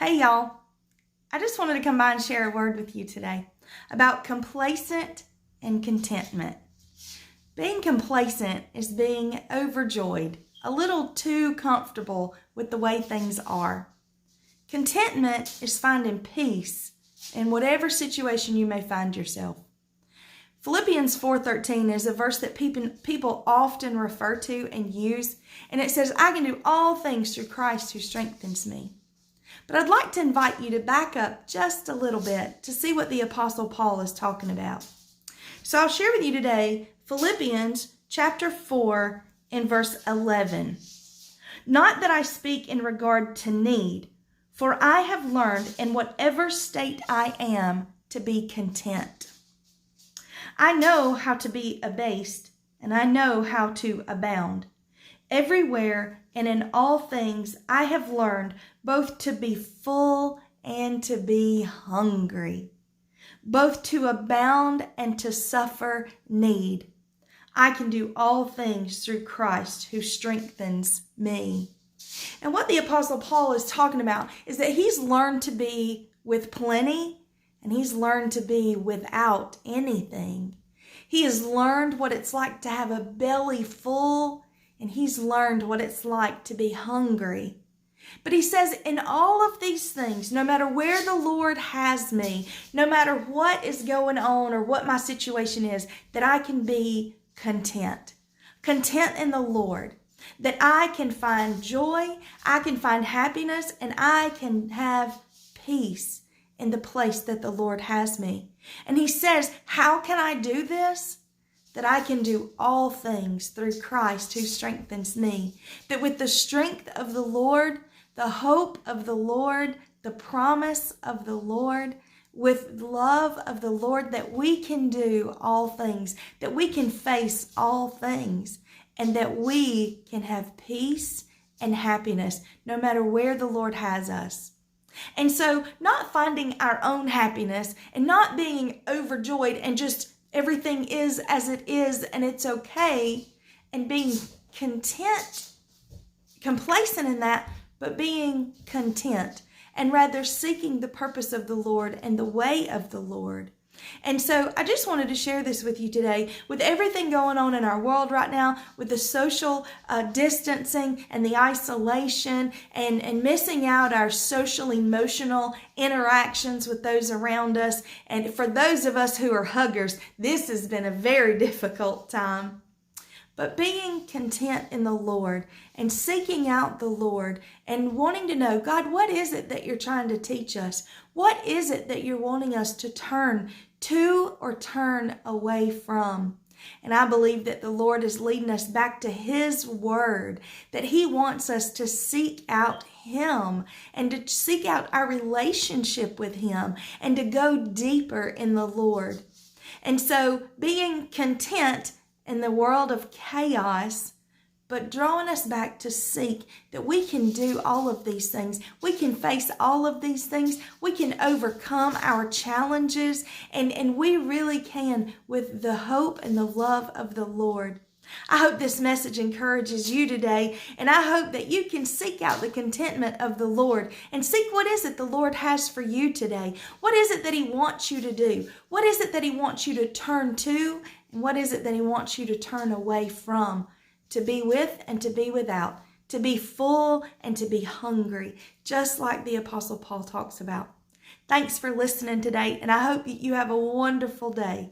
Hey y'all, I just wanted to come by and share a word with you today about complacent and contentment. Being complacent is being overjoyed, a little too comfortable with the way things are. Contentment is finding peace in whatever situation you may find yourself. Philippians 4:13 is a verse that people often refer to and use, and it says, I can do all things through Christ who strengthens me. But I'd like to invite you to back up just a little bit to see what the Apostle Paul is talking about. So I'll share with you today Philippians chapter 4 and verse 11. Not that I speak in regard to need, for I have learned in whatever state I am to be content. I know how to be abased, and I know how to abound. Everywhere and in all things I have learned both to be full and to be hungry, both to abound and to suffer need. I can do all things through Christ who strengthens me. And what the Apostle Paul is talking about is that he's learned to be with plenty and he's learned to be without anything. He has learned what it's like to have a belly full, and he's learned what it's like to be hungry. But he says, in all of these things, no matter where the Lord has me, no matter what is going on or what my situation is, that I can be content. Content in the Lord. That I can find joy, I can find happiness, and I can have peace in the place that the Lord has me. And he says, how can I do this? That I can do all things through Christ who strengthens me. That with the strength of the Lord, the hope of the Lord, the promise of the Lord, with love of the Lord, that we can do all things, that we can face all things, and that we can have peace and happiness no matter where the Lord has us. And so not finding our own happiness and not being overjoyed and just everything is as it is and it's okay, and being content, complacent in that, but being content and rather seeking the purpose of the Lord and the way of the Lord. And so I just wanted to share this with you today. With everything going on in our world right now, with the social distancing and the isolation and missing out our social emotional interactions with those around us. And for those of us who are huggers, this has been a very difficult time. But being content in the Lord and seeking out the Lord and wanting to know, God, what is it that you're trying to teach us? What is it that you're wanting us to turn to or turn away from? And I believe that the Lord is leading us back to His Word, that He wants us to seek out Him and to seek out our relationship with Him and to go deeper in the Lord. And so being content in the world of chaos, but drawing us back to seek that we can do all of these things. We can face all of these things. We can overcome our challenges, and we really can with the hope and the love of the Lord. I hope this message encourages you today, and I hope that you can seek out the contentment of the Lord and seek what is it the Lord has for you today. What is it that He wants you to do? What is it that He wants you to turn to? And what is it that He wants you to turn away from? To be with and to be without, to be full and to be hungry, just like the Apostle Paul talks about. Thanks for listening today, and I hope you have a wonderful day.